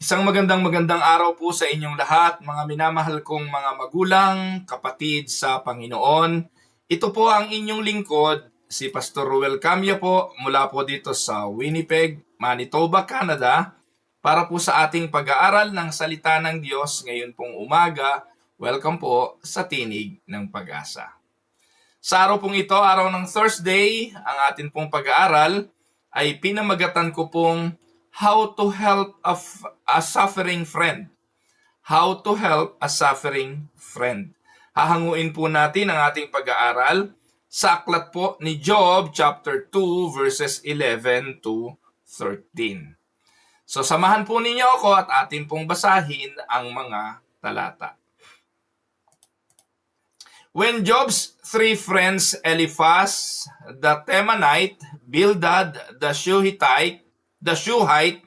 Isang magandang araw po sa inyong lahat, mga minamahal kong mga magulang, kapatid sa Panginoon. Ito po ang inyong lingkod, si Pastor Ruel Camya po, mula po dito sa Winnipeg, Manitoba, Canada, para po sa ating pag-aaral ng Salita ng Diyos ngayon pong umaga. Welcome po sa Tinig ng Pag-asa. Sa araw pong ito, araw ng Thursday, ang atin pong pag-aaral ay pinamagatan ko pong How to Help a Suffering Friend. How to Help a Suffering Friend. Hahanguin po natin ang ating pag-aaral sa aklat po ni Job chapter 2 verses 11 to 13. So samahan po ninyo ako at atin pong basahin ang mga talata. When Job's three friends Eliphaz the Temanite, Bildad the Shuhite,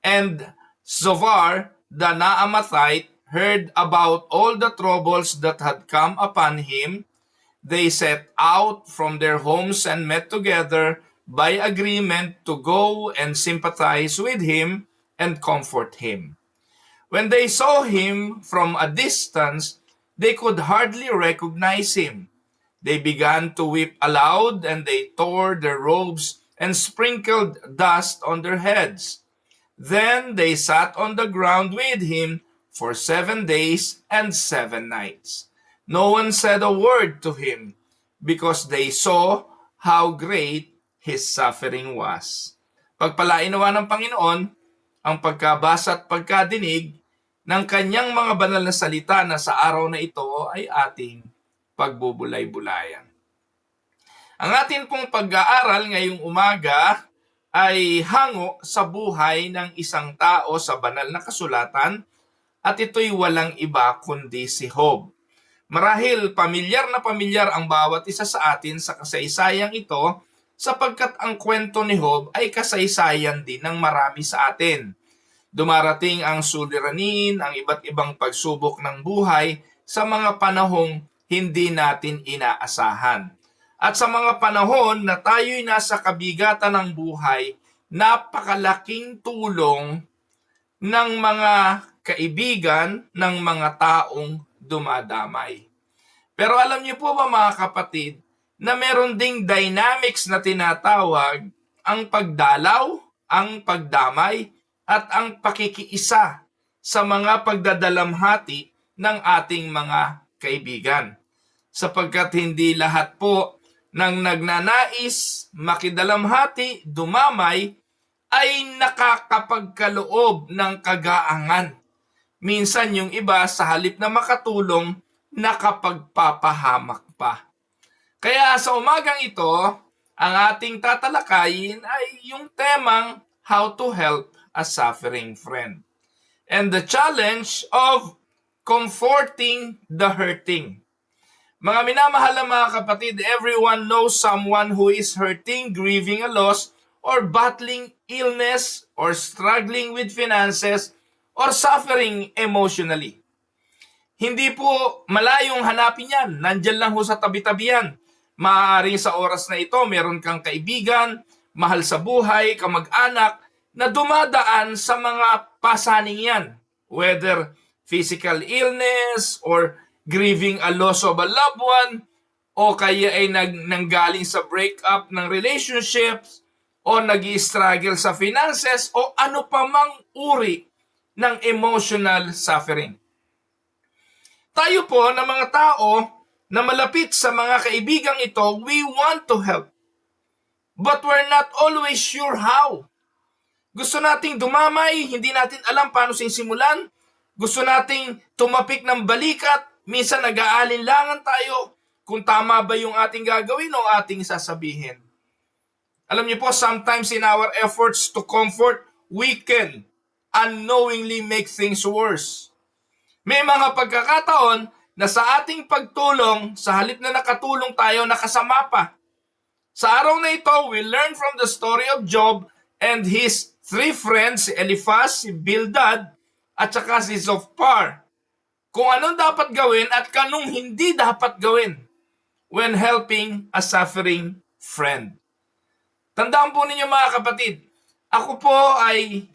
and Zophar the Naamathite heard about all the troubles that had come upon him, they set out from their homes and met together by agreement to go and sympathize with him and comfort him. When they saw him from a distance, they could hardly recognize him. They began to weep aloud, and they tore their robes and sprinkled dust on their heads. Then they sat on the ground with him for 7 days and 7 nights. No one said a word to him, because they saw how great his suffering was. Pagpalain nawa ng Panginoon ang pagkabasa at pagkadinig ng kanyang mga banal na salita na sa araw na ito ay ating pagbubulay-bulayan. Ang atin pong pag-aaral ngayong umaga ay hango sa buhay ng isang tao sa banal na kasulatan at ito'y walang iba kundi si Job. Marahil pamilyar na pamilyar ang bawat isa sa atin sa kasaysayang ito sapagkat ang kwento ni Job ay kasaysayan din ng marami sa atin. Dumarating ang suliranin, ang iba't ibang pagsubok ng buhay sa mga panahong hindi natin inaasahan. At sa mga panahon na tayo'y nasa kabigatan ng buhay, napakalaking tulong ng mga kaibigan ng mga taong dumadamay. Pero alam niyo po ba mga kapatid, na meron ding dynamics na tinatawag ang pagdalaw, ang pagdamay, at ang pakikiisa sa mga pagdadalamhati ng ating mga kaibigan. Sapagkat hindi lahat po ng nagnanais makidalamhati, dumamay, ay nakakapagkaloob ng kagaangan. Minsan yung iba sa halip na makatulong, nakapagpapahamak pa. Kaya sa umagang ito, ang ating tatalakayin ay yung temang How to Help a Suffering Friend. And the challenge of comforting the hurting. Mga minamahal na mga kapatid, everyone knows someone who is hurting, grieving a loss, or battling illness, or struggling with finances, or suffering emotionally. Hindi po malayong hanapin yan. Nandyan lang ho sa tabi-tabi yan. Maaaring sa oras na ito, meron kang kaibigan, mahal sa buhay, kamag-anak, na dumadaan sa mga pasaning yan. Whether physical illness or grieving a loss of a loved one, o kaya ay nanggaling sa breakup ng relationships, o nag-i-struggle sa finances, o ano pa mang uri ng emotional suffering. Tayo po na mga tao na malapit sa mga kaibigang ito, we want to help. But we're not always sure how. Gusto nating dumamay, hindi natin alam paano sisimulan. Gusto nating tumapik ng balikat, minsan nag-aalinlangan tayo kung tama ba yung ating gagawin o ating sasabihin. Alam niyo po, sometimes in our efforts to comfort, we can unknowingly make things worse. May mga pagkakataon na sa ating pagtulong, sa halip na nakatulong tayo, nakasama pa. Sa araw na ito, we learn from the story of Job and his three friends, si Eliphaz, si Bildad, at saka si Zophar, kung anong dapat gawin at kanong hindi dapat gawin when helping a suffering friend. Tandaan po ninyo mga kapatid, ako po ay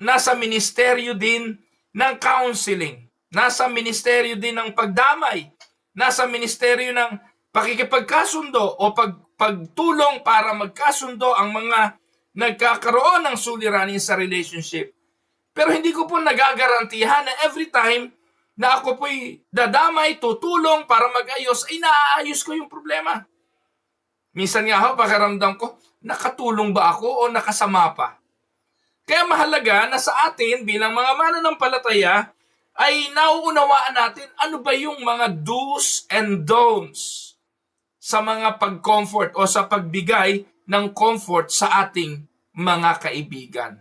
nasa ministeryo din ng counseling, nasa ministeryo din ng pagdamay, nasa ministeryo ng pakikipagkasundo o pagtulong para magkasundo ang mga nagkakaroon ng suliranin sa relationship. Pero hindi ko po nagagarantihan na every time na ako po'y dadamay, tutulong para mag-ayos, ay naaayos ko yung problema. Minsan nga ho, pakiramdam ko, nakatulong ba ako o nakasama pa? Kaya mahalaga na sa atin bilang mga mananampalataya ay nauunawaan natin ano ba yung mga do's and don'ts sa mga pag-comfort o sa pagbigay ng comfort sa ating mga kaibigan.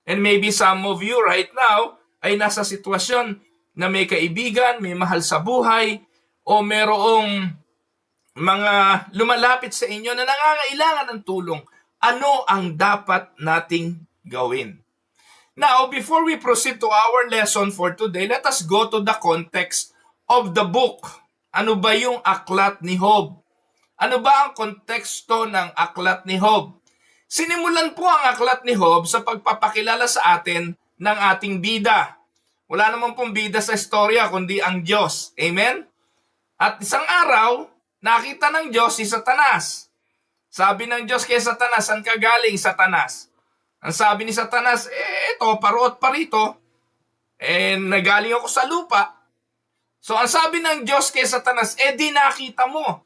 And maybe some of you right now ay nasa sitwasyon na may kaibigan, may mahal sa buhay, o merong mga lumalapit sa inyo na nangangailangan ng tulong. Ano ang dapat nating gawin? Now, before we proceed to our lesson for today, let us go to the context of the book. Ano ba yung aklat ni Job? Ano ba ang konteksto ng aklat ni Job? Sinimulan po ang aklat ni Job sa pagpapakilala sa atin ng ating bida. Wala naman pong bida sa istorya kundi ang Diyos. Amen? At isang araw, nakita ng Diyos si Satanas. Sabi ng Diyos kay Satanas, saan ka galing, Satanas? Ang sabi ni Satanas, eto, parot pa rito. Nagaling ako sa lupa. So ang sabi ng Diyos kay Satanas, di nakita mo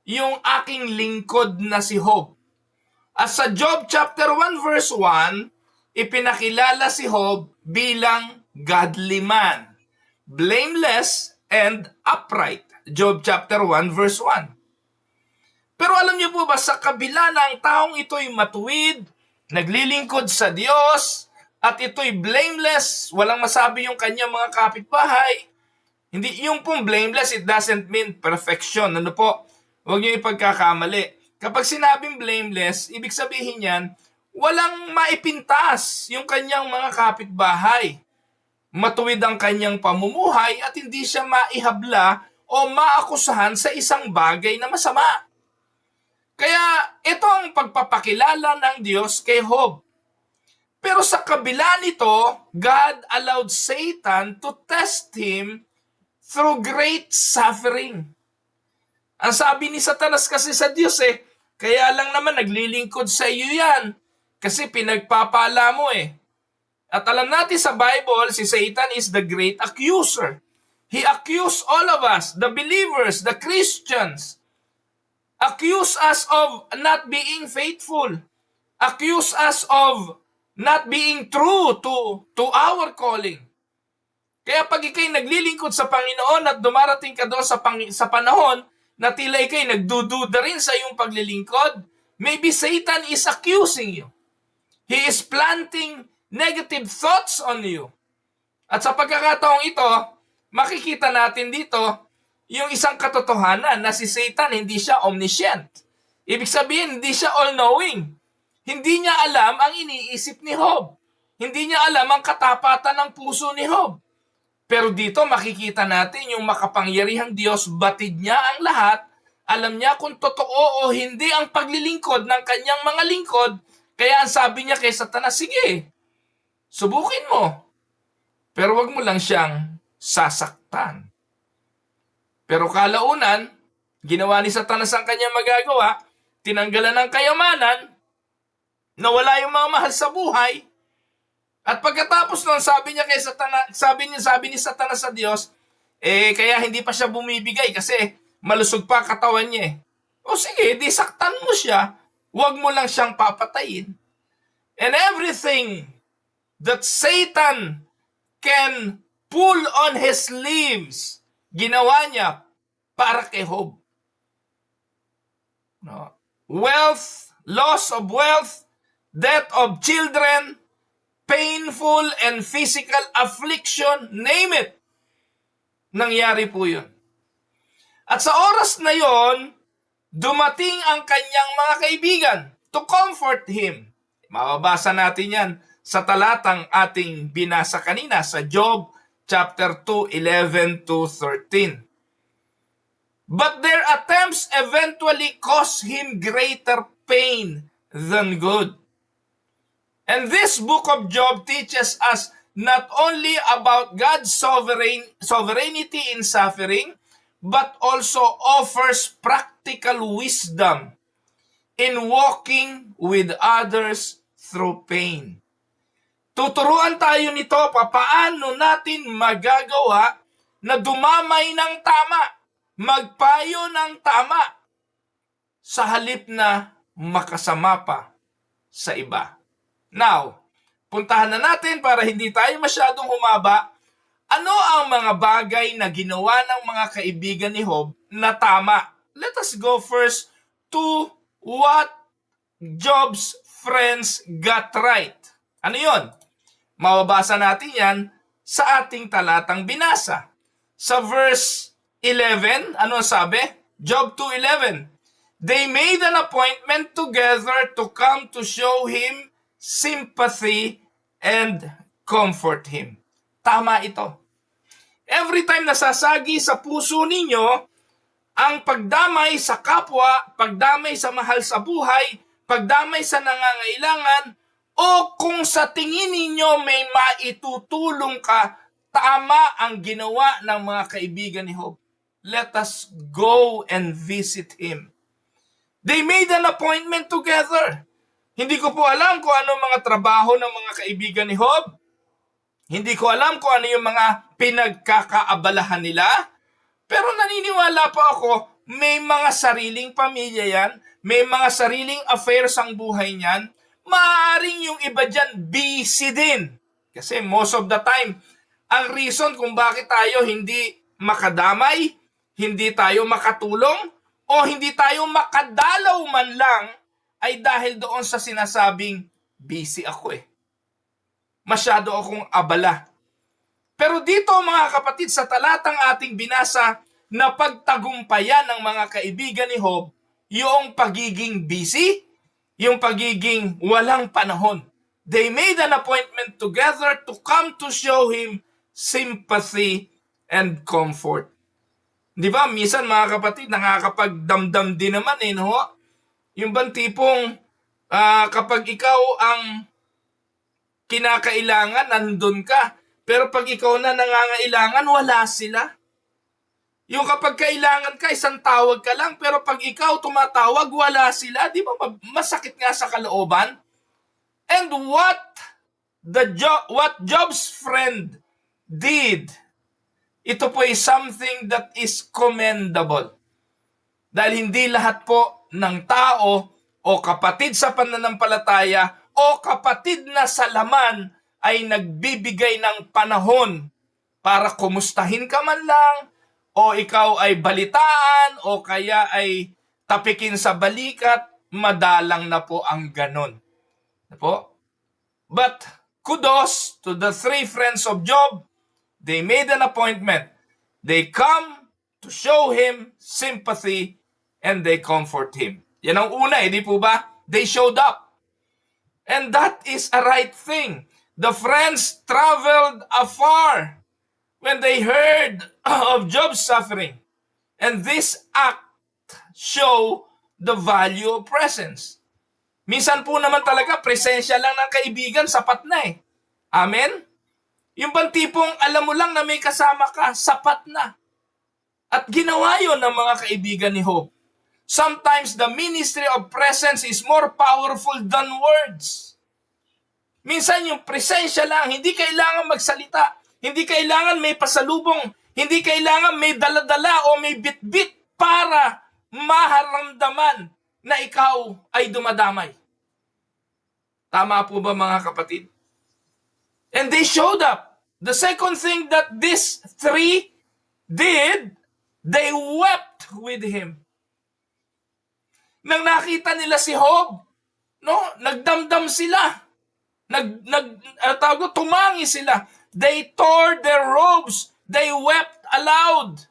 yung aking lingkod na si Job. At sa Job chapter 1 verse 1, ipinakilala si Job bilang godly man, blameless and upright. Job chapter 1 verse 1. Pero alam niyo po ba, sa kabila na ang taong ito'y matuwid, naglilingkod sa Diyos, at ito'y blameless, walang masabi yung kanyang mga kapitbahay. Hindi, yung pong blameless, it doesn't mean perfection. Ano po? Huwag niyo ipagkakamali. Kapag sinabing blameless, ibig sabihin yan, walang maipintas yung kanyang mga kapitbahay. Matuwid ang kanyang pamumuhay at hindi siya maihabla o maakusahan sa isang bagay na masama. Kaya ito ang pagpapakilala ng Diyos kay Job. Pero sa kabila nito, God allowed Satan to test him through great suffering. Ang sabi ni Satanas kasi sa Diyos kaya lang naman naglilingkod sa iyo yan kasi pinagpapala mo At alam natin sa Bible, si Satan is the great accuser. He accused all of us, the believers, the Christians. Accuse us of not being faithful. Accuse us of not being true to our calling. Kaya pag ikay naglilingkod sa Panginoon at dumarating ka doon sa panahon na tila ikay nagdududa rin sa iyong paglilingkod, maybe Satan is accusing you. He is planting negative thoughts on you. At sa pagkakataong ito, makikita natin dito yung isang katotohanan na si Satan hindi siya omniscient. Ibig sabihin, hindi siya all-knowing. Hindi niya alam ang iniisip ni Job. Hindi niya alam ang katapatan ng puso ni Job. Pero dito makikita natin yung makapangyarihang Diyos, batid niya ang lahat, alam niya kung totoo o hindi ang paglilingkod ng kanyang mga lingkod, kaya ang sabi niya kay Satanas, sige, subukin mo. Pero wag mo lang siyang sasaktan. Pero kalaunan, ginawa ni Satanas ang kanyang magagawa, tinanggalan ng kayamanan, nawala yung mga mahal sa buhay, at pagkatapos nun, sabi niya kay Satanas, sabi ni Satanas sa Diyos, kaya hindi pa siya bumibigay kasi malusog pa katawan niya O sige, di saktan mo siya, huwag mo lang siyang papatayin. And everything that Satan can pull on his sleeves, ginawa niya para kay Job. No? Wealth, loss of wealth, death of children, painful and physical affliction, name it. Nangyari po yun. At sa oras na yon, dumating ang kanyang mga kaibigan to comfort him. Mababasa natin yan sa talatang ating binasa kanina sa Job chapter 2, 11 to 13. But their attempts eventually caused him greater pain than good. And this book of Job teaches us not only about God's sovereignty in suffering, but also offers practical wisdom in walking with others through pain. Tuturuan tayo nito paano natin magagawa na dumamay ng tama, magpayo ng tama, sa halip na makasama pa sa iba. Now, puntahan na natin para hindi tayo masyadong humaba. Ano ang mga bagay na ginawa ng mga kaibigan ni Job na tama? Let us go first to what Job's friends got right. Ano yon? Mababasa natin yan sa ating talatang binasa. Sa verse 11, ano sabi? Job 2:11. They made an appointment together to come to show him sympathy and comfort him. Tama ito. Every time nasasagi sa puso ninyo ang pagdamay sa kapwa, pagdamay sa mahal sa buhay, pagdamay sa nangangailangan, o kung sa tingin ninyo may maitutulong ka, tama ang ginawa ng mga kaibigan ni Job. Let us go and visit him. They made an appointment together. Hindi ko po alam kung ano mga trabaho ng mga kaibigan ni Job. Hindi ko alam kung ano yung mga pinagkakaabalahan nila. Pero naniniwala po ako, may mga sariling pamilya yan, may mga sariling affairs ang buhay niyan. Maaaring yung iba dyan busy din. Kasi most of the time, ang reason kung bakit tayo hindi makadamay, hindi tayo makatulong, o hindi tayo makadalaw man lang, ay dahil doon sa sinasabing, busy ako eh. Masyado akong abala. Pero dito mga kapatid, sa talatang ating binasa, na pagtagumpayan ng mga kaibigan ni Job, yung pagiging busy, yung pagiging walang panahon. They made an appointment together to come to show him sympathy and comfort. Di ba, minsan mga kapatid, nakakapagdamdam din naman eh, no? Yung bang tipong kapag ikaw ang kinakailangan, nandun ka. Pero pag ikaw na nangangailangan, wala sila. Yung kapag kailangan ka, isang tawag ka lang, pero pag ikaw tumatawag, wala sila. Di ba masakit nga sa kalooban? And what Job's friend did, ito po ay something that is commendable. Dahil hindi lahat po ng tao o kapatid sa pananampalataya o kapatid na sa laman ay nagbibigay ng panahon para kumustahin ka man lang, o ikaw ay balitaan, o kaya ay tapikin sa balikat, madalang na po ang ganon. But kudos to the three friends of Job. They made an appointment. They come to show him sympathy and they comfort him. Yan ang una, di po ba? They showed up. And that is a right thing. The friends traveled afar when they heard of Job's suffering. And this act show the value of presence. Minsan po naman talaga, presensya lang ng kaibigan, sapat na eh. Amen? Yung bang tipong alam mo lang na may kasama ka, sapat na. At ginawa yun ng mga kaibigan ni Job. Sometimes the ministry of presence is more powerful than words. Minsan yung presensya lang, hindi kailangan magsalita. Hindi kailangan may pasalubong. Hindi kailangan may daladala o may bitbit para maharamdaman na ikaw ay dumadamay. Tama po ba mga kapatid? And they showed up. The second thing that these three did, they wept with him. Nang nakita nila si Job, no, nagdamdam sila. Tumangi sila. They tore their robes. They wept aloud.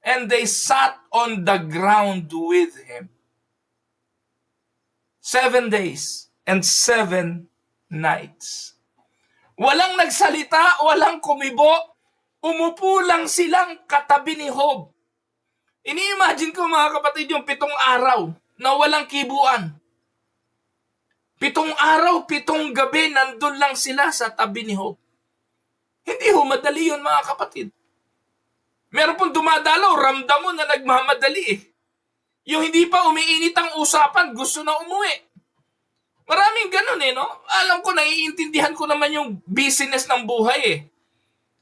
And they sat on the ground with him. 7 days and 7 nights. Walang nagsalita, walang kumibo. Umupo lang silang katabi ni Job. Ini-imagine ko mga kapatid yung 7 araw na walang kibuan. 7 araw, 7 gabi, nandun lang sila sa tabi ni Job. Hindi ho madali yun, mga kapatid. Meron pong dumadalaw, ramdam mo na nagmamadali eh. Yung hindi pa umiinit ang usapan, gusto na umuwi. Maraming ganun eh, no? Alam ko, naiintindihan ko naman yung business ng buhay eh.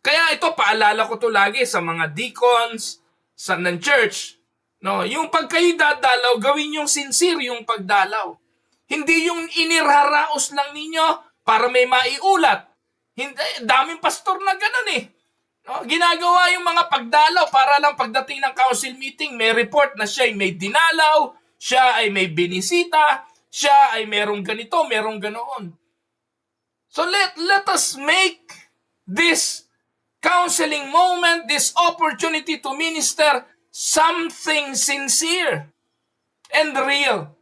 Kaya ito, paalala ko to lagi sa mga deacons, sa ng church. No? Yung pag kayo dadalaw, gawin yung sincere yung pagdalaw. Hindi yung iniraraos lang ninyo para may maiulat. Hindi, daming pastor na ganun eh. No? Ginagawa yung mga pagdalaw para lang pagdating ng council meeting, may report na siya ay may dinalaw, siya ay may binisita, siya ay merong ganito, merong ganoon. So let us make this counseling moment, this opportunity to minister something sincere and real.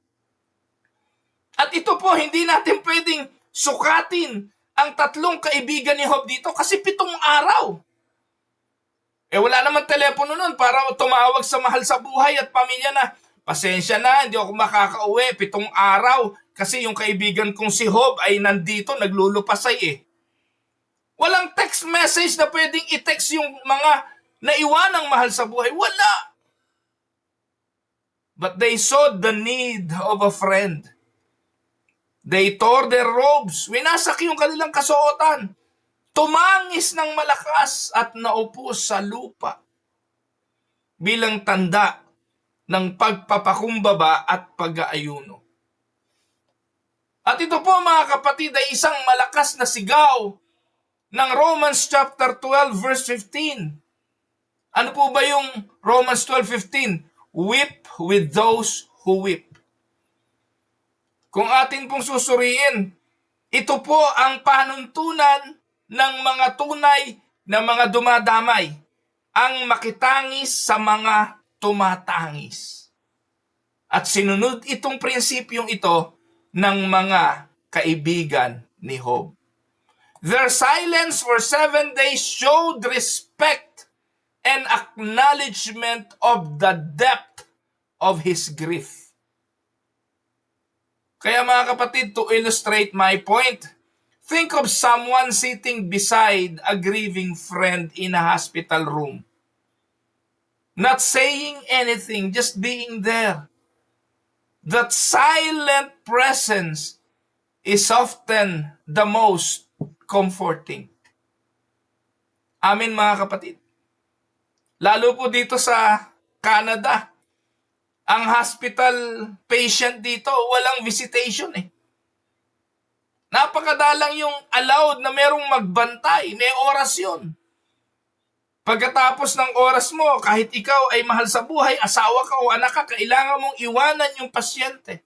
At ito po, hindi natin pwedeng sukatin ang 3 kaibigan ni Job dito kasi 7 araw. Wala naman telepono nun para tumawag sa mahal sa buhay at pamilya na, pasensya na, hindi ako makakauwi, 7 araw. Kasi yung kaibigan kong si Job ay nandito, naglulupasay eh. Walang text message na pwedeng i-text yung mga naiwanang mahal sa buhay. Wala. But they saw the need of a friend. They tore their robes. Winasak yung kanilang kasuotan. Tumangis ng malakas at naupo sa lupa bilang tanda ng pagpapakumbaba at pag-aayuno. At ito po mga kapatid ay isang malakas na sigaw ng Romans chapter 12 verse 15. Ano po ba yung Romans 12:15? Weep with those who weep. Kung atin pong susuriin, ito po ang panuntunan ng mga tunay na mga dumadamay, ang makitangis sa mga tumatangis. At sinunod itong prinsipyong ito ng mga kaibigan ni Job. Their silence for 7 days showed respect and acknowledgement of the depth of his grief. Kaya mga kapatid, to illustrate my point, think of someone sitting beside a grieving friend in a hospital room. Not saying anything, just being there. That silent presence is often the most comforting. Amin mga kapatid. Lalo po dito sa Canada, ang hospital patient dito, walang visitation eh. Napakadalang yung allowed na merong magbantay. May oras yun. Pagkatapos ng oras mo, kahit ikaw ay mahal sa buhay, asawa ka o anak ka, kailangan mong iwanan yung pasyente.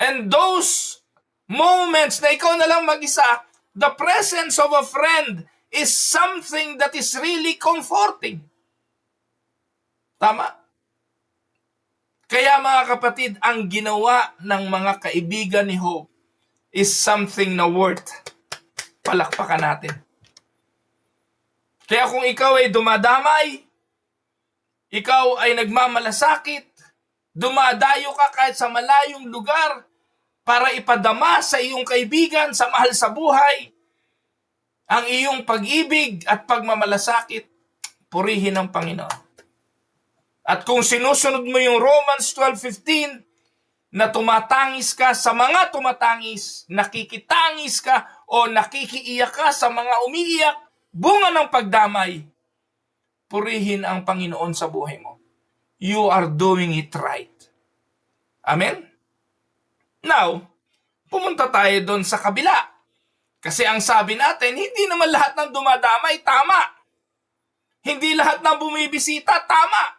And those moments na ikaw na lang mag-isa, the presence of a friend is something that is really comforting. Tama? Kaya mga kapatid, ang ginawa ng mga kaibigan ni Job is something na worth palakpakan natin. Kaya kung ikaw ay dumadamay, ikaw ay nagmamalasakit, dumadayo ka kahit sa malayong lugar para ipadama sa iyong kaibigan, sa mahal sa buhay, ang iyong pag-ibig at pagmamalasakit, purihin ng Panginoon. At kung sinusunod mo yung Romans 12:15, na tumatangis ka sa mga tumatangis, nakikitangis ka o nakikiiyak ka sa mga umiiyak, bunga ng pagdamay, purihin ang Panginoon sa buhay mo. You are doing it right. Amen? Now, pumunta tayo doon sa kabila. Kasi ang sabi natin, hindi naman lahat ng dumadamay tama. Hindi lahat ng bumibisita tama.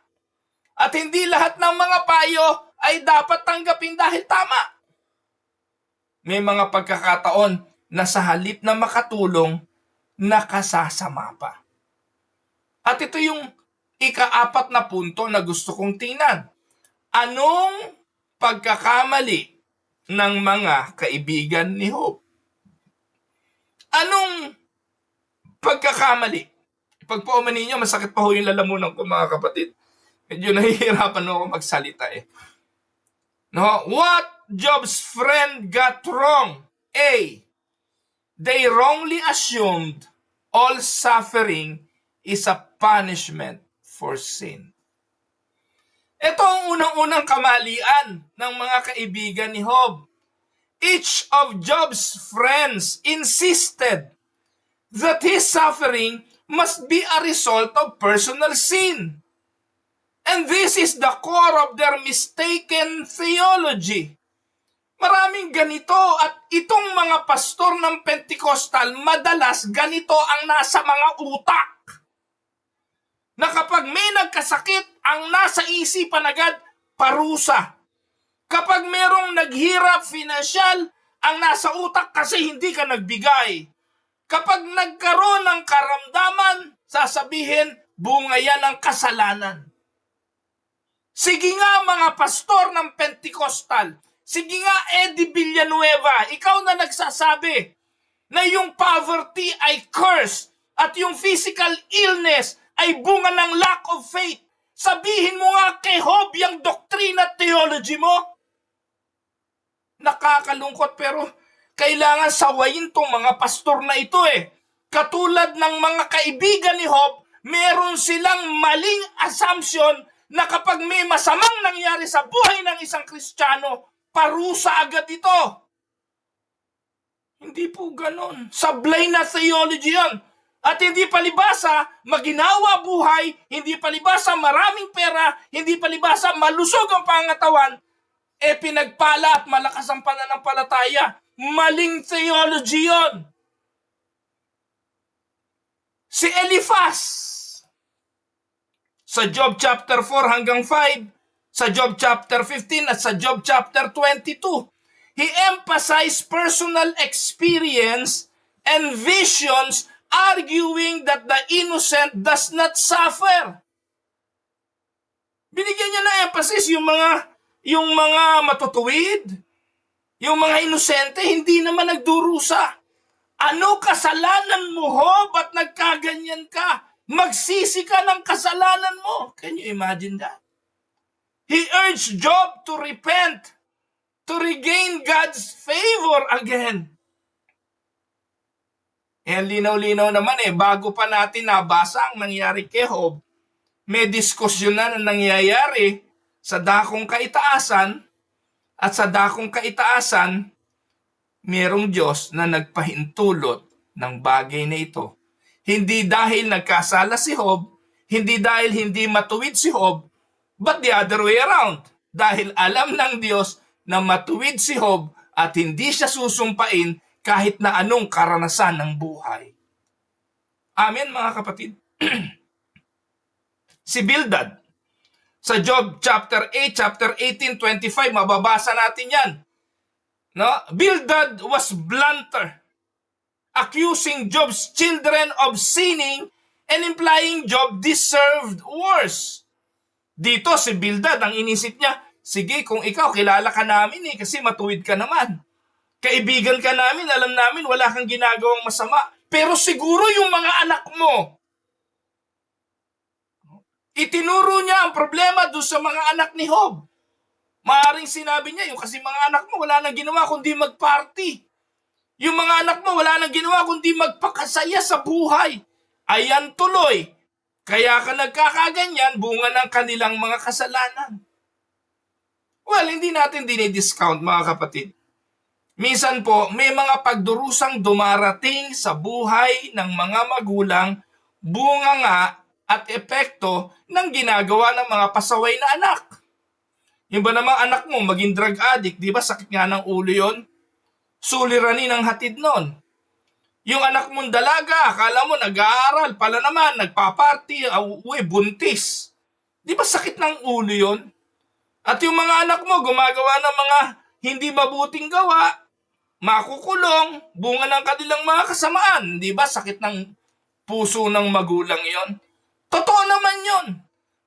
At hindi lahat ng mga payo ay dapat tanggapin dahil tama. May mga pagkakataon na sa halip na makatulong, nakasasama pa. At ito yung ika-4 na punto na gusto kong tingnan. Anong pagkakamali ng mga kaibigan ni Job? Anong pagkakamali? Pagpauman ninyo, masakit pa ho yung lalamunan ko mga kapatid. Medyo nahihirapan ako magsalita eh. No, what Job's friend got wrong? A. They wrongly assumed all suffering is a punishment for sin. Ito ang unang-unang kamalian ng mga kaibigan ni Job. Each of Job's friends insisted that his suffering must be a result of personal sin. And this is the core of their mistaken theology. Maraming ganito at itong mga pastor ng Pentecostal, madalas ganito ang nasa mga utak. Na kapag may nagkasakit, ang nasa isipan agad, parusa. Kapag merong naghirap financial, ang nasa utak kasi hindi ka nagbigay. Kapag nagkaroon ng karamdaman, sasabihin, bunga yan ng kasalanan. Sige nga mga pastor ng Pentecostal, sige nga Eddie Villanueva, ikaw na nagsasabi na yung poverty ay curse at yung physical illness ay bunga ng lack of faith. Sabihin mo nga kay Job yung doctrine at theology mo. Nakakalungkot pero kailangan sawayin tong mga pastor na ito eh. Katulad ng mga kaibigan ni Job, meron silang maling assumption na kapag may masamang nangyari sa buhay ng isang Kristiyano, parusa agad ito. Hindi po ganon. Sablay na theology yan. At hindi palibasa, maginawa buhay, hindi palibasa maraming pera, hindi palibasa malusog ang pangatawan, pinagpala at malakas ang pananampalataya. Maling theology yon. Si Eliphaz, sa Job chapter 4 hanggang 5, sa Job chapter 15 at sa Job chapter 22, he emphasized personal experience and visions, arguing that the innocent does not suffer. Binigyan niya ng emphasis yung mga matutuwid, yung mga inosente, hindi naman nagdurusa. Ano kasalanan mo, Job, at nagkaganyan ka? Magsisi ka ng kasalanan mo. Can you imagine that? He urged Job to repent, to regain God's favor again. Linaw-linaw naman bago pa natin nabasa ang nangyari kay Job, may diskusyon na nangyayari sa dakong kaitaasan at sa dakong kaitaasan, mayroong Diyos na nagpahintulot ng bagay na ito. Hindi dahil nagkasala si Job, hindi dahil hindi matuwid si Job, but the other way around. Dahil alam ng Diyos na matuwid si Job at hindi siya susumpain kahit na anong karanasan ng buhay. Amen mga kapatid. Si Bildad, sa Job chapter 8, chapter 18, 25, mababasa natin yan. No? Bildad was blunter, accusing Job's children of sinning and implying Job deserved worse. Dito si Bildad, ang inisip niya, sige kung ikaw kilala ka namin kasi matuwid ka naman. Kaibigan ka namin, alam namin wala kang ginagawang masama. Pero siguro yung mga anak mo, itinuro niya ang problema doon sa mga anak ni Job. Maaring sinabi niya, yung kasi mga anak mo wala nang ginawa kundi mag-party. Yung mga anak mo wala nang ginawa kundi magpakasaya sa buhay. Ayan tuloy. Kaya ka nagkakaganyan, bunga ng kanilang mga kasalanan. Well, hindi natin dinidiscount mga kapatid. Minsan po, may mga pagdurusang dumarating sa buhay ng mga magulang, bunga nga at epekto ng ginagawa ng mga pasaway na anak. Yung ba namang anak mo maging drug addict, di ba sakit nga ng ulo yun? Suliranin ang hatid nun. Yung anak mong dalaga, akala mo nag-aaral, pala naman, nagpa-party, buntis. Di ba sakit ng ulo yun? At yung mga anak mo gumagawa ng mga hindi mabuting gawa, makukulong, bunga ng kanilang mga kasamaan. Di ba sakit ng puso ng magulang yon? Totoo naman yon.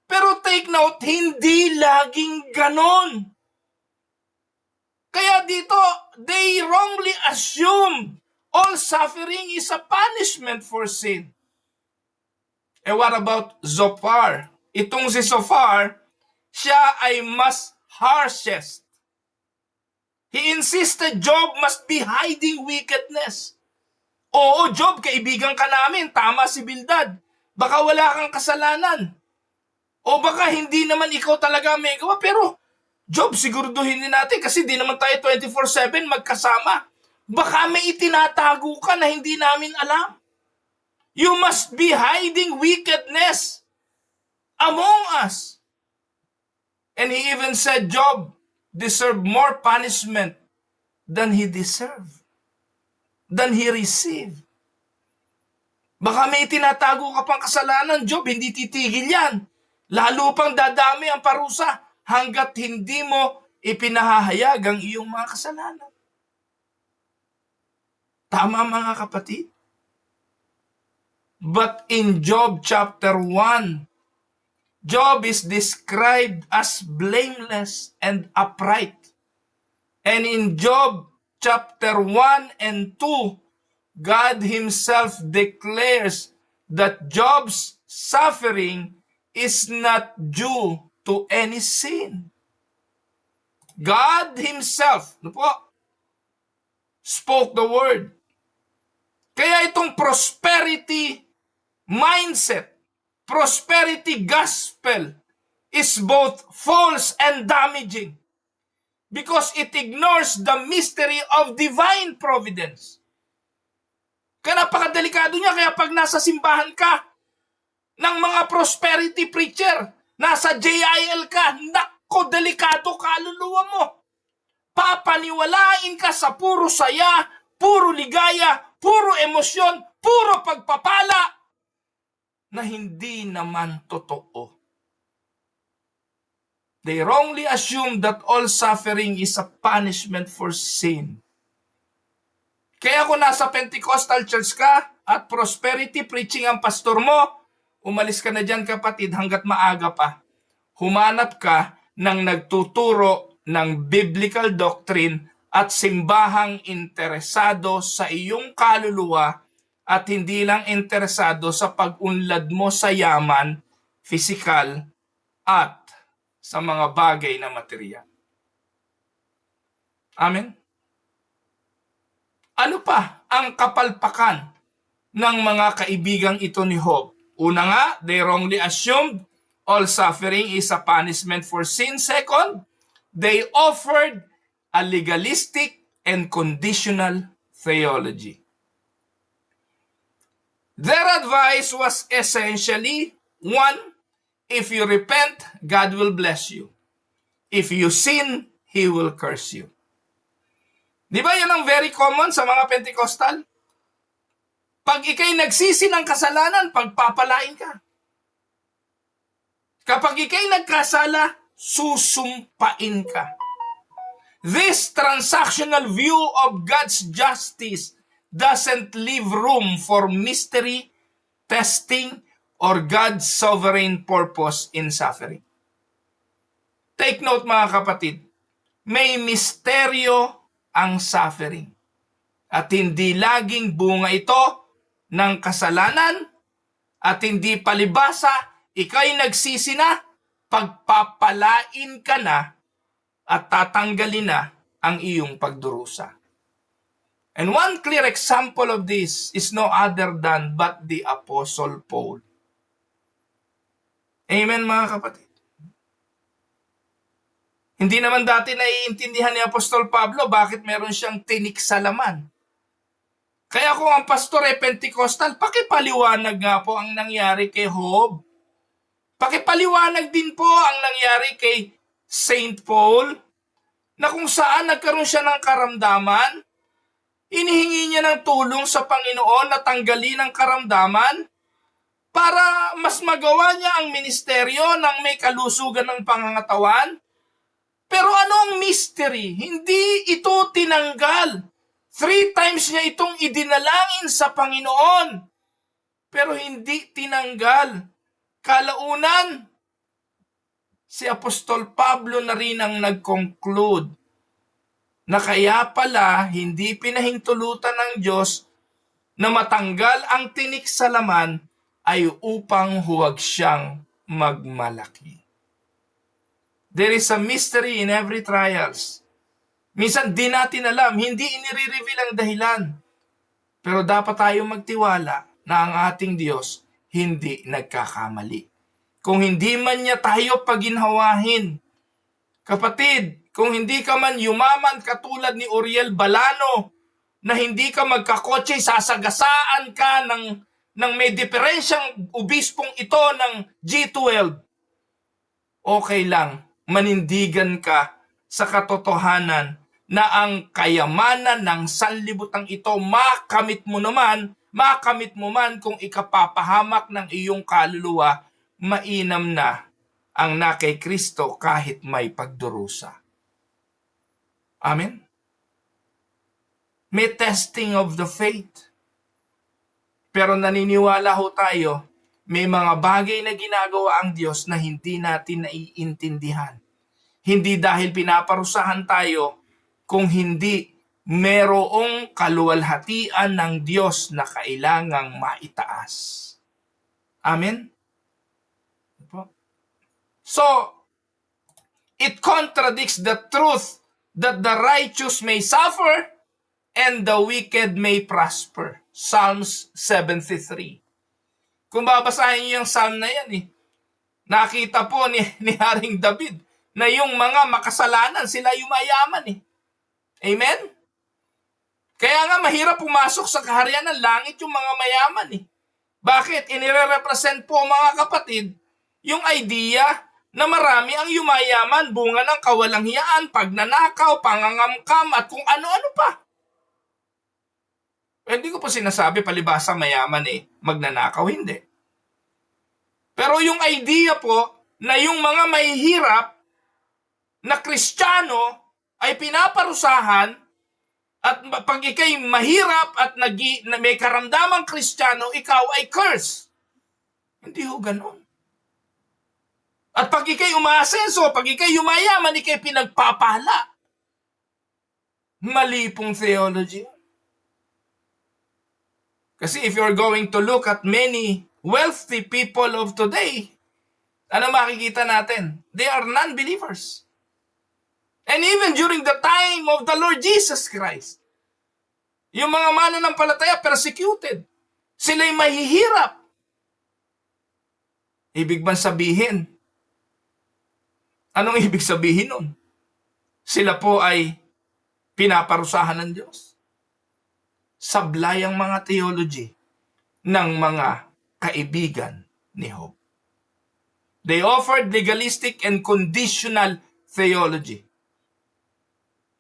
Pero take note, hindi laging ganon. Kaya dito, they wrongly assume all suffering is a punishment for sin. What about Zophar? Itong si Zophar, siya ay mas harshest He insisted Job must be hiding wickedness. Oo, Job, kaibigan ka namin. Tama si Bildad. Baka wala kang kasalanan. O baka hindi naman ikaw talaga may gawa. Pero, Job, siguraduhin din natin kasi di naman tayo 24/7 magkasama. Baka may itinatago ka na hindi namin alam. You must be hiding wickedness among us. And he even said Job deserved more punishment than he deserved, than he received. Baka may tinatago ka pang kasalanan, Job, hindi titigil yan. Lalo pang dadami ang parusa hanggat hindi mo ipinahahayag ang iyong mga kasalanan. Tama mga kapatid? But in Job chapter 1, Job is described as blameless and upright. And in Job chapter 1 and 2, God Himself declares that Job's suffering is not due to any sin. God Himself, spoke the word. Kaya itong prosperity mindset, prosperity gospel is both false and damaging because it ignores the mystery of divine providence. Kaya napakadelikado niya, kaya pag nasa simbahan ka ng mga prosperity preacher, nasa JIL ka, nako, delikado kaluluwa mo. Papaniwalain ka sa puro saya, puro ligaya, puro emosyon, puro pagpapala na hindi naman totoo. They wrongly assume that all suffering is a punishment for sin. Kaya kung nasa Pentecostal church ka at prosperity preaching ang pastor mo, umalis ka na dyan kapatid hanggat maaga pa. Humanap ka ng nagtuturo ng biblical doctrine at simbahang interesado sa iyong kaluluwa at hindi lang interesado sa pag-unlad mo sa yaman, physical, at sa mga bagay na material. Amen? Ano pa ang kapalpakan ng mga kaibigang ito ni Job? Una nga, they wrongly assumed all suffering is a punishment for sin. Second, they offered a legalistic and conditional theology. Their advice was essentially, one, if you repent, God will bless you. If you sin, He will curse you. Di ba yan ang very common sa mga Pentecostal? Pag ikay nagsisi ng kasalanan, pagpapalain ka. Kapag ikay nagkasala, susumpain ka. This transactional view of God's justice doesn't leave room for mystery, testing, or God's sovereign purpose in suffering. Take note mga kapatid, may misteryo ang suffering. At hindi laging bunga ito ng kasalanan at hindi palibasa, ikay nagsisi na, pagpapalain ka na at tatanggalin na ang iyong pagdurusa. And one clear example of this is no other than but the Apostle Paul. Amen mga kapatid. Hindi naman dati naiintindihan ni Apostol Pablo bakit meron siyang tinik sa laman. Kaya kung ang pastor ay Pentecostal, pakipaliwanag nga po ang nangyari kay Job. Pakipaliwanag din po ang nangyari kay Saint Paul, na kung saan nagkaroon siya ng karamdaman, inihingi niya ng tulong sa Panginoon na tanggalin ang karamdaman para mas magawa niya ang ministeryo ng may kalusugan ng pangangatawan. Pero anong mystery? Hindi ito tinanggal. 3 times niya itong idinalangin sa Panginoon. Pero hindi tinanggal. Kalaunan, si Apostol Pablo na rin ang nag-conclude na kaya pala hindi pinahintulutan ng Diyos na matanggal ang tinik sa laman ay upang huwag siyang magmalaki. There is a mystery in every trials. Minsan di natin alam, hindi inire-reveal ang dahilan. Pero dapat tayong magtiwala na ang ating Diyos hindi nagkakamali. Kung hindi man niya tayo paginhawahin, kapatid, kung hindi ka man yumaman katulad ni Uriel Balano, na hindi ka magkakotse, sasagasaan ka ng may diferensyang obispong ito ng G12, okay lang, manindigan ka sa katotohanan na ang kayamanan ng sanlibutan ito makamit mo man kung ikapapahamak ng iyong kaluluwa, mainam na ang na kay Kristo kahit may pagdurusa. Amen? May testing of the faith. Pero naniniwala ho tayo, may mga bagay na ginagawa ang Diyos na hindi natin naiintindihan. Hindi dahil pinaparusahan tayo, kung hindi merong kaluwalhatian ng Diyos na kailangang maitaas. Amen? So, it contradicts the truth that the righteous may suffer and the wicked may prosper. Psalms 73. Kung babasahin niyo yung psalm na yan, nakita po ni Haring David na yung mga makasalanan, sila yumayaman. Amen? Kaya nga mahirap pumasok sa kaharian ng langit yung mga mayaman. Bakit? Inire-represent po mga kapatid yung idea na marami ang yumayaman, bunga ng kawalanghiyaan, pagnanakaw, pangangamkam, at kung ano-ano pa. Hindi ko po sinasabi palibasa mayaman magnanakaw, hindi. Pero yung idea po na yung mga mahihirap na Kristiyano ay pinaparusahan at pag ikay mahirap at may karamdamang Kristiyano, ikaw ay curse. Hindi ho ganun. At pag ikay umaasenso, pag ikay yumayaman, ikay pinagpapala. Mali pong theology. Kasi if you're going to look at many wealthy people of today, ano makikita natin? They are non-believers. And even during the time of the Lord Jesus Christ, yung mga mananampalataya persecuted. Sila'y mahihirap. Ibig bang sabihin? Anong ibig sabihin nun? Sila po ay pinaparusahan ng Diyos. Sablay ang mga theology ng mga kaibigan ni Job. They offered legalistic and conditional theology.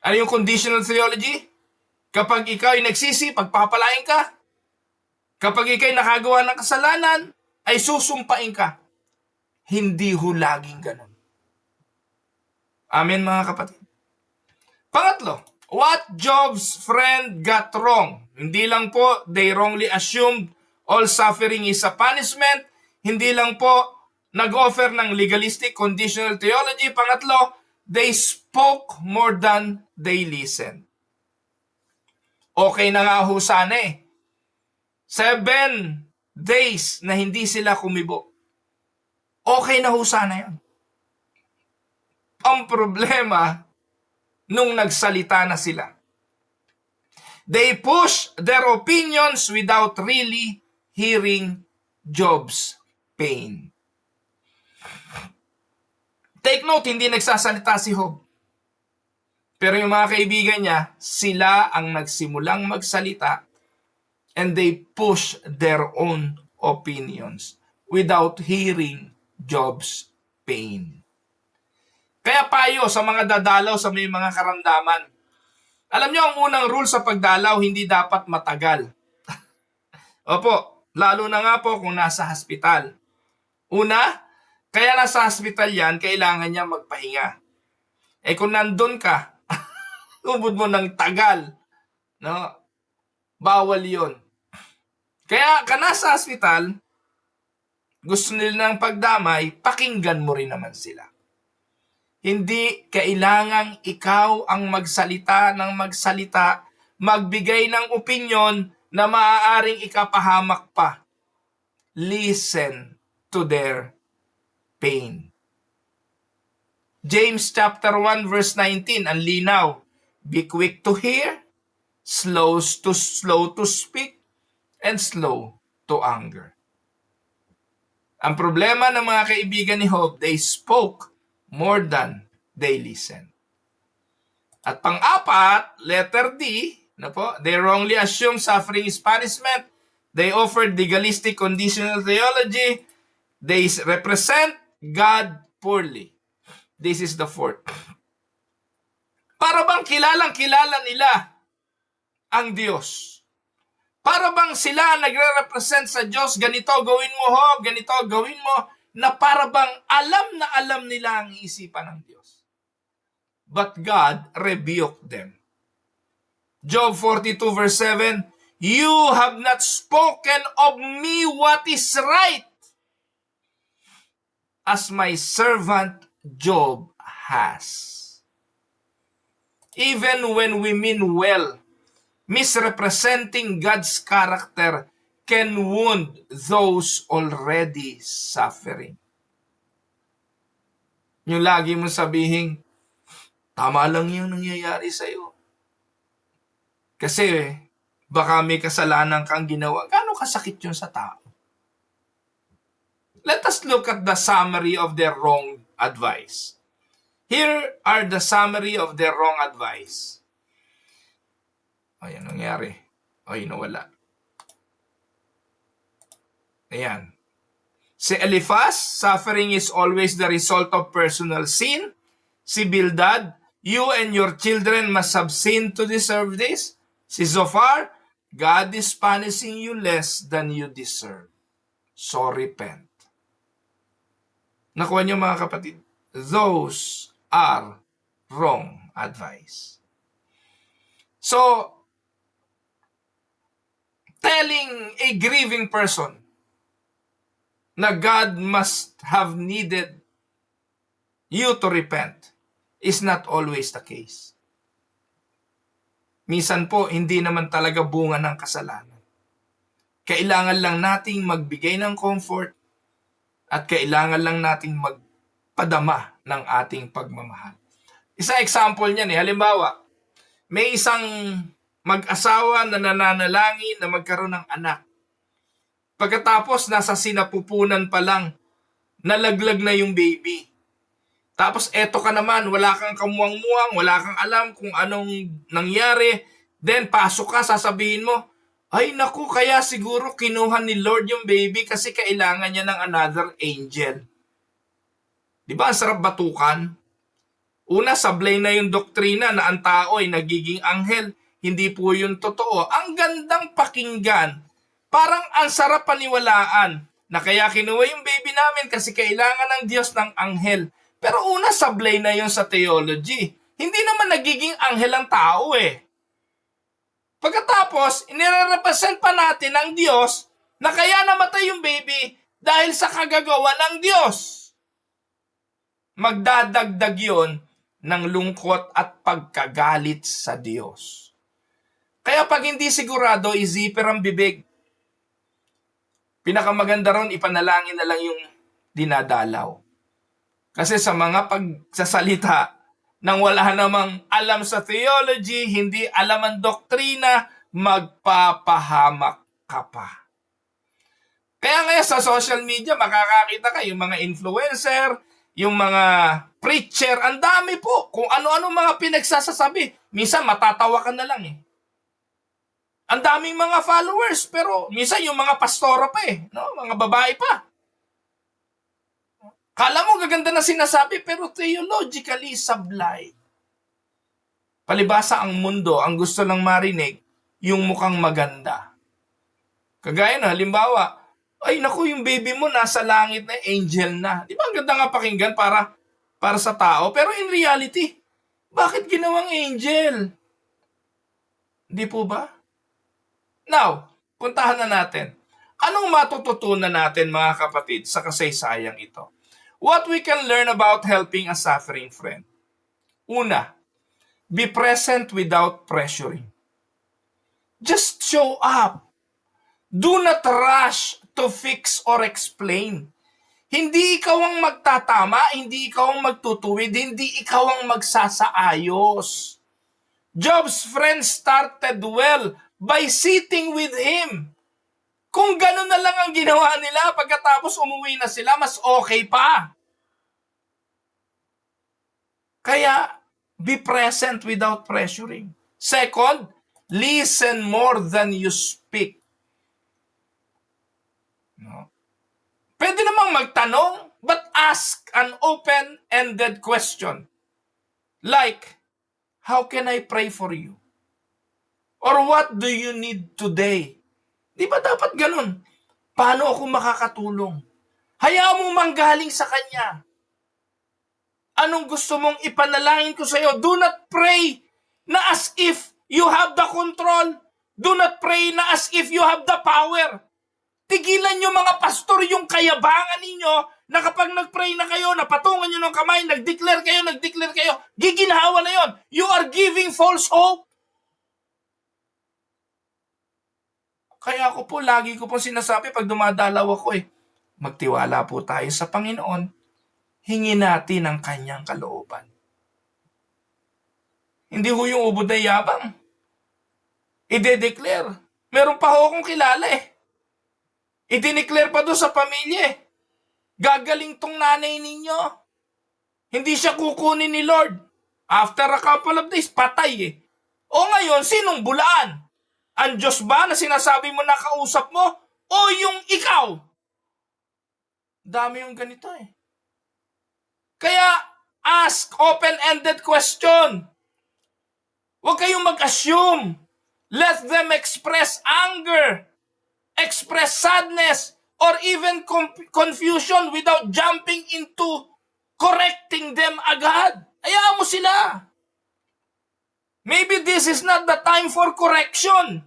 Ano yung conditional theology? Kapag ikaw ay nagsisi, pagpapalain ka. Kapag ikaw ay nakagawa ng kasalanan, ay susumpain ka. Hindi ho laging ganun. Amen mga kapatid. Pangatlo, what Job's friend got wrong. Hindi lang po they wrongly assumed all suffering is a punishment. Hindi lang po nag-offer ng legalistic conditional theology. Pangatlo, they spoke more than they listened. Okay na nga ho sana 7 days na hindi sila kumibo. Okay na ho sana yan. Ang problema, nung nagsalita na sila. They push their opinions without really hearing Job's pain. Take note, hindi nagsasalita si Job. Pero yung mga kaibigan niya, sila ang nagsimulang magsalita and they push their own opinions without hearing Job's pain. Kaya payo sa mga dadalaw sa may mga karamdaman. Alam niyo, ang unang rule sa pagdalaw, hindi dapat matagal. Opo, lalo na nga po kung nasa hospital. Una, kaya nasa hospital yan, kailangan niya magpahinga. Kung nandun ka, ubod mo ng tagal, no? Bawal yon. Kaya ka nasa hospital, gusto nila ng pagdamay, pakinggan mo rin naman sila. Hindi kailangang ikaw ang magsalita ng magsalita, magbigay ng opinyon na maaaring ikapahamak pa. Listen to their pain. James chapter 1 verse 19, ang linaw. Be quick to hear, slow to speak, and slow to anger. Ang problema ng mga kaibigan ni Job, they spoke more than they listened. At pang-apat, letter D, they wrongly assume suffering is punishment. They offered legalistic conditional theology. They represent God poorly. This is the fourth. Para bang kilalang-kilala nila ang Diyos. Para bang sila nagre-represent sa Diyos, ganito gawin mo, Job, ganito gawin mo, na para bang alam na alam nila ang isipan ng Diyos. But God rebuked them. Job 42 verse 7, You have not spoken of me what is right, as my servant Job has. Even when we mean well, misrepresenting God's character can wound those already suffering. Yung lagi mo sabihin, tama lang yung nangyayari sa'yo. Kasi baka may kasalanan kang ginawa. Gaano kasakit yun sa tao? Let us look at the summary of their wrong advice. Here are the summary of their wrong advice. Ayan, nangyari. Ay, nawala. Ayan. Si Eliphaz, suffering is always the result of personal sin. Si Bildad, you and your children must have sinned to deserve this. Si Zophar, God is punishing you less than you deserve. So repent. Nakuha niyo mga kapatid? Those are wrong advice. So, telling a grieving person na God must have needed you to repent is not always the case. Minsan po, hindi naman talaga bunga ng kasalanan. Kailangan lang nating magbigay ng comfort at kailangan lang nating magpadama ng ating pagmamahal. Isa example niyan halimbawa, may isang mag-asawa na nananalangin na magkaroon ng anak. Pagkatapos, nasa sinapupunan pa lang, nalaglag na yung baby. Tapos, eto ka naman, wala kang kamuwang-muwang, wala kang alam kung anong nangyari. Then, pasok ka, sasabihin mo, ay naku, kaya siguro kinuha ni Lord yung baby kasi kailangan niya ng another angel. Di ba, ang sarap batukan? Una, sablay na yung doktrina na ang tao ay nagiging anghel. Hindi po yun totoo. Ang gandang pakinggan. Parang ang sarap paniwalaan na kaya kinuha yung baby namin kasi kailangan ng Diyos ng anghel. Pero una, sablay na yun sa theology. Hindi naman nagiging anghel ang tao Pagkatapos, inirepresent pa natin ang Diyos na kaya namatay yung baby dahil sa kagagawa ng Diyos. Magdadagdag yun ng lungkot at pagkagalit sa Diyos. Kaya pag hindi sigurado, i-zipper ang bibig. Pinakamaganda ron, ipanalangin na lang yung dinadalaw. Kasi sa mga pagsasalita, nang wala namang alam sa theology, hindi alam ang doktrina, magpapahamak ka pa. Kaya ngayon sa social media, makakakita kayo yung mga influencer, yung mga preacher, ang dami po. Kung ano-ano mga pinagsasasabi. Minsan matatawa ka na lang Ang daming mga followers, pero minsan yung mga pastora pa no? Mga babae pa. Kala mo gaganda na sinasabi, pero theologically sablay. Palibasa ang mundo, ang gusto lang marinig, yung mukhang maganda. Kagaya na, halimbawa, ay naku, yung baby mo nasa langit na, angel na. Di ba ang ganda nga pakinggan para sa tao? Pero in reality, bakit ginawang angel? Di po ba? Now, puntahan na natin. Anong matututunan natin mga kapatid sa kasaysayang ito? What we can learn about helping a suffering friend. Una, be present without pressuring. Just show up. Do not rush to fix or explain. Hindi ikaw ang magtatama, hindi ikaw ang magtutuwid, hindi ikaw ang magsasaayos. Job's friends started well by sitting with him. Kung gano'n na lang ang ginawa nila, pagkatapos umuwi na sila, mas okay pa. Kaya, be present without pressuring. Second, listen more than you speak. No? Pwede namang magtanong, but ask an open-ended question. Like, how can I pray for you? Or what do you need today? Di ba dapat ganun? Paano ako makakatulong? Hayaan mong manggaling sa Kanya. Anong gusto mong ipanalangin ko sa iyo? Do not pray na as if you have the control. Do not pray na as if you have the power. Tigilan nyo mga pastor yung kayabangan ninyo na kapag nag-pray na kayo, napatungan nyo ng kamay, nag-declare kayo, giginhawa na yon. You are giving false hope. Kaya ako po, lagi ko po sinasabi pag dumadalaw ako magtiwala po tayo sa Panginoon, hingin natin ang Kanyang kalooban. Hindi ho yung ubod na yabang. Ide-declare. Meron pa ho akong kilala I-declare pa doon sa pamilya Gagaling tong nanay ninyo. Hindi siya kukunin ni Lord. After a couple of days, patay O ngayon, sinong bulaan? Ang Diyos ba na sinasabi mo na kausap mo? O yung ikaw? Dami yung ganito Kaya, ask open-ended question. Huwag kayong mag-assume. Let them express anger, express sadness, or even confusion without jumping into correcting them agad. Hayaan mo sila. Maybe this is not the time for correction.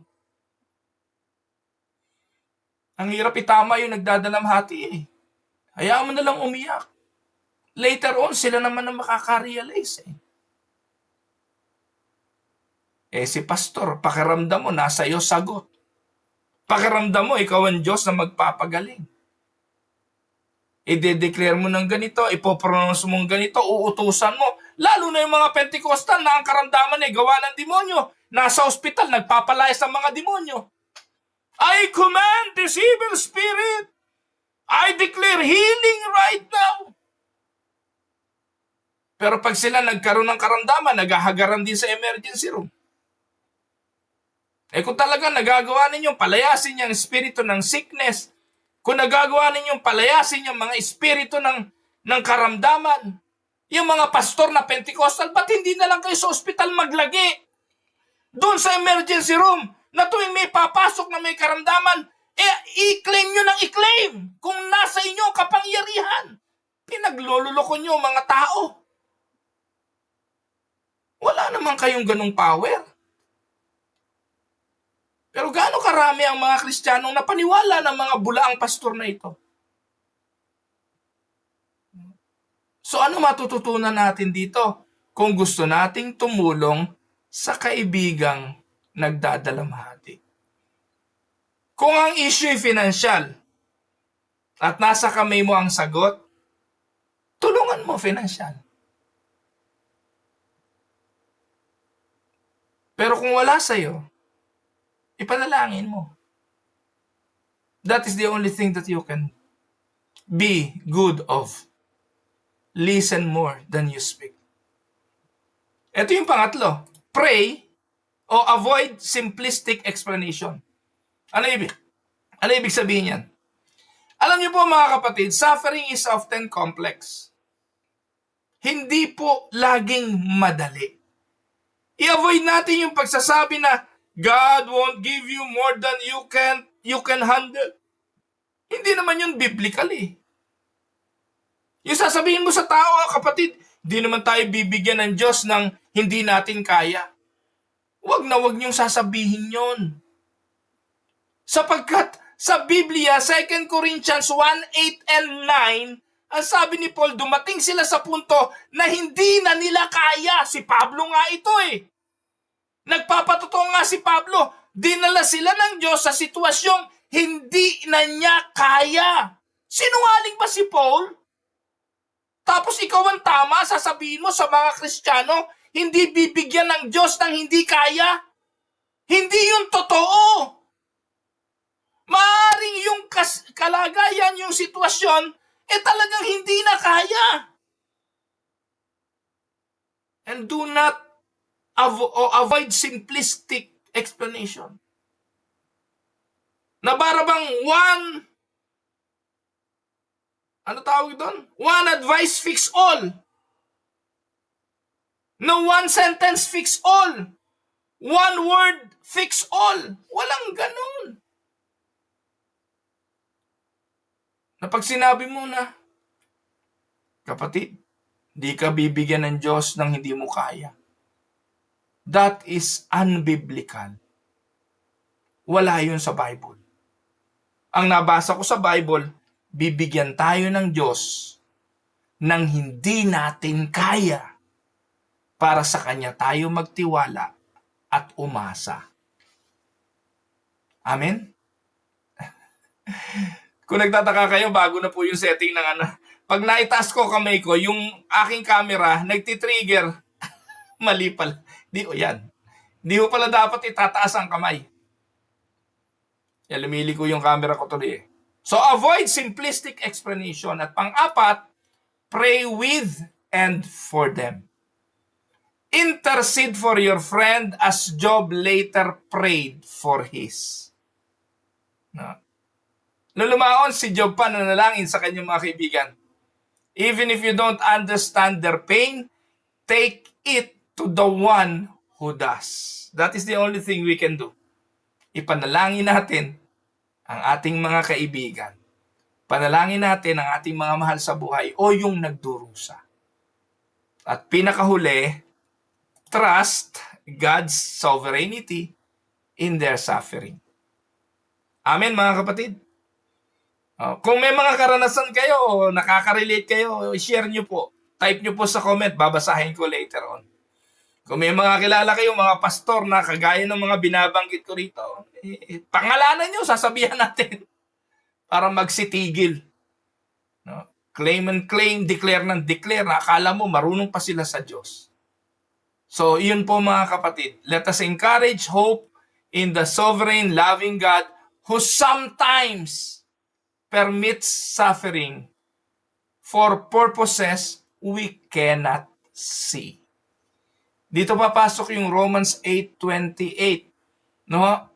Ang hirap itama yung nagdadalamhati Hayaan mo na lang umiyak. Later on, sila naman ang makaka-realize si pastor, pakiramdam mo, nasa iyo sagot. Pakiramdam mo, ikaw ang Diyos na magpapagaling. I-declare mo ng ganito, ipopronounce mo ng ganito, uutusan mo. Lalo na yung mga Pentecostal na ang karamdaman gawa ng demonyo. Nasa ospital, nagpapalayas ng mga demonyo. I command this evil spirit. I declare healing right now. Pero pag sila nagkaroon ng karamdaman, naghahagaran din sa emergency room. Kung talaga nagagawa ninyong palayasin yung espiritu ng sickness, kung nagagawa ninyong palayasin yung mga espiritu ng karamdaman, yung mga pastor na Pentecostal, ba't hindi na lang kayo sa ospital maglagi? Doon sa emergency room, na tuwing may papasok na may karamdaman, i-claim nyo ng i-claim kung nasa inyo kapangyarihan. Pinaglololoko nyo mga tao. Wala naman kayong ganong power. Pero gaano karami ang mga Kristiyanong napaniwala ng mga bulaang pastor na ito? So ano matututunan natin dito kung gusto nating tumulong sa kaibigang nagdadalamhati? Kung ang issue ay financial at nasa kamay mo ang sagot, tulungan mo financial. Pero kung wala sa'yo, ipanalangin mo. That is the only thing that you can be good of. Listen more than you speak. Ito yung pangatlo. Pray o avoid simplistic explanation. Ano ibig sabihin yan? Alam niyo po mga kapatid, suffering is often complex. Hindi po laging madali. I-avoid natin yung pagsasabi na God won't give you more than you can handle. Hindi naman yun biblical Yung sasabihin mo sa tao, kapatid, di naman tayo bibigyan ng Diyos ng hindi natin kaya. Huwag niyong sasabihin yon. Sapagkat sa Biblia, 2 Corinthians 1:8 and 9, ang sabi ni Paul, dumating sila sa punto na hindi na nila kaya. Si Pablo nga ito Nagpapatotoo nga si Pablo, dinala sila ng Diyos sa sitwasyong hindi na niya kaya. Sinungaling ba si Paul? Tapos ikaw ang tama, sasabihin mo sa mga Kristiyano, hindi bibigyan ng Diyos ng hindi kaya. Hindi yun totoo. Maaring yung kalagayan, yung sitwasyon, talagang hindi na kaya. And do not avoid simplistic explanation. Na barabang one advice fix all. No one sentence fix all. One word fix all. Walang ganun. Na pag sinabi mo na, kapatid, di ka bibigyan ng Diyos ng hindi mo kaya. That is unbiblical. Wala yun sa Bible. Ang nabasa ko sa Bible, bibigyan tayo ng Diyos ng hindi natin kaya para sa Kanya tayo magtiwala at umasa. Amen? Kung nagtataka kayo, bago na po yung setting ng pag naitaas ko kamay ko, yung aking camera, nagtitrigger. Mali pala. Yan. Di ko pala dapat itataas ang kamay. Yan, lumili ko yung camera ko tuloy. So, avoid simplistic explanation. At pang-apat, pray with and for them. Intercede for your friend as Job later prayed for his. No? Lulumaon si Job pa nanalangin sa kanyang mga kaibigan. Even if you don't understand their pain, take it to the one who does. That is the only thing we can do. Ipanalangin natin ang ating mga kaibigan. Panalangin natin ang ating mga mahal sa buhay o yung nagdurusa. At pinakahuli, trust God's sovereignty in their suffering. Amen, mga kapatid? Kung may mga karanasan kayo, nakaka-relate kayo, share nyo po. Type nyo po sa comment, babasahin ko later on. Kung may mga kilala kayo, mga pastor na kagaya ng mga binabanggit ko rito, pangalanan nyo, sasabihan natin para magsitigil. No? Claim and claim, declare and declare, na akala mo marunong pa sila sa Diyos. So, yun po mga kapatid. Let us encourage hope in the sovereign, loving God who sometimes permits suffering for purposes we cannot see. Dito papasok yung Romans 8:28. No?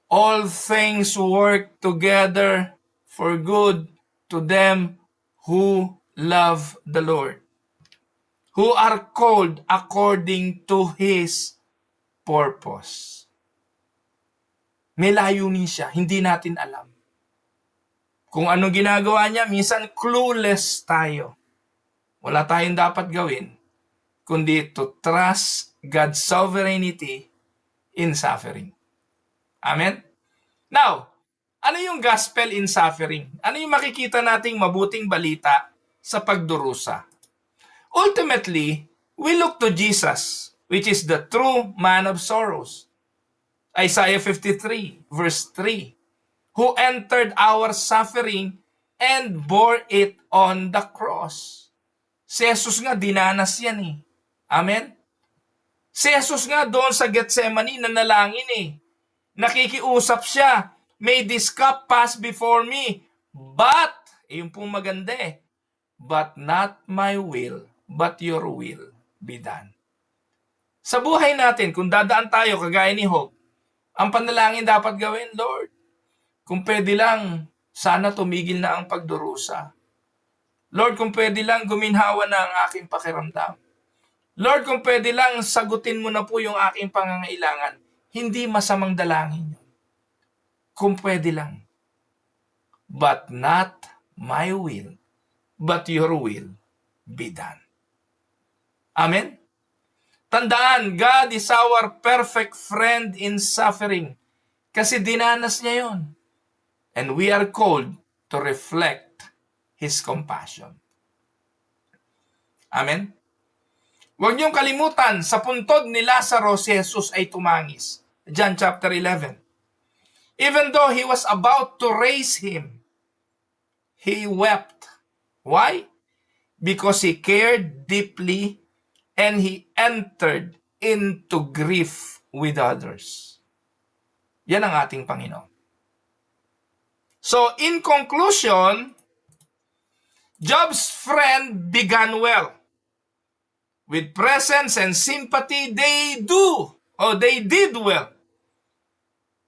All things work together for good to them who love the Lord, who are called according to His purpose. May layunin siya, hindi natin alam. Kung anong ginagawa niya, minsan clueless tayo. Wala tayong dapat gawin, kundi to trust God's sovereignty in suffering. Amen? Now, ano yung gospel in suffering? Ano yung makikita nating mabuting balita sa pagdurusa? Ultimately, we look to Jesus, which is the true man of sorrows. Isaiah 53, verse 3, who entered our suffering and bore it on the cross. Si Jesus nga, dinanas yan eh. Amen? Si Jesus nga doon sa Gethsemane, nanalangin eh. Nakikiusap siya, may this cup pass before me, but, yung pong maganda eh, but not my will, but your will be done. Sa buhay natin, kung dadaan tayo kagaya ni Hope, ang panalangin dapat gawin, Lord, kung pwede lang, sana tumigil na ang pagdurusa. Lord, kung pwede lang, guminhawa na ang aking pakiramdam. Lord, kung pwede lang, sagutin mo na po yung aking pangangailangan. Hindi masamang dalangin yun. Kung pwede lang. But not my will, but your will be done. Amen? Tandaan, God is our perfect friend in suffering. Kasi dinanas niya yon. And we are called to reflect His compassion. Amen? Huwag niyong kalimutan, sa puntod ni Lazaro, si Jesus ay tumangis. John chapter 11. Even though He was about to raise him, He wept. Why? Because He cared deeply and he entered into grief with others. Yan ang ating Panginoon. So, in conclusion, Job's friend began well. With presence and sympathy, they did well.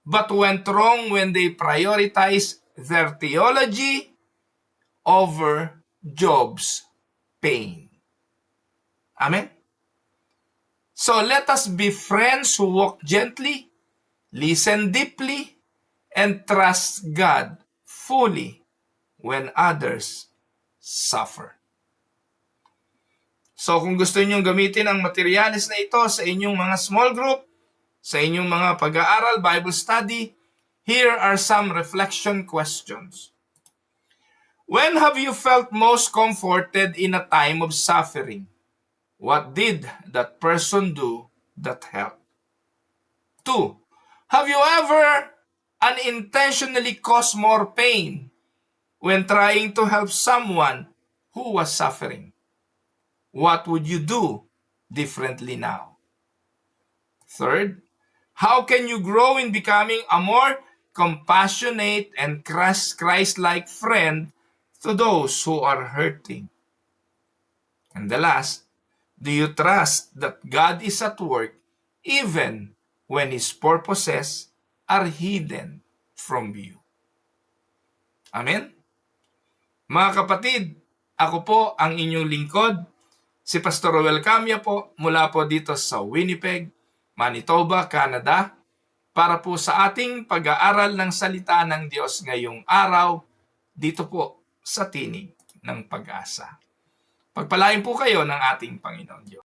But went wrong when they prioritized their theology over Job's pain. Amen? So let us be friends who walk gently, listen deeply, and trust God fully when others suffer. So kung gusto ninyong gamitin ang materials na ito sa inyong mga small group, sa inyong mga pag-aaral, Bible study, here are some reflection questions. When have you felt most comforted in a time of suffering? What did that person do that helped? 2. Have you ever unintentionally caused more pain when trying to help someone who was suffering? What would you do differently now? 3. How can you grow in becoming a more compassionate and Christ-like friend to those who are hurting? And the last, do you trust that God is at work even when His purposes are hidden from you? Amen? Mga kapatid, ako po ang inyong lingkod, si Pastor Roel Camia po, mula po dito sa Winnipeg, Manitoba, Canada, para po sa ating pag-aaral ng salita ng Diyos ngayong araw, dito po sa Tinig ng Pag-asa. Pagpalain po kayo ng ating Panginoon Diyos.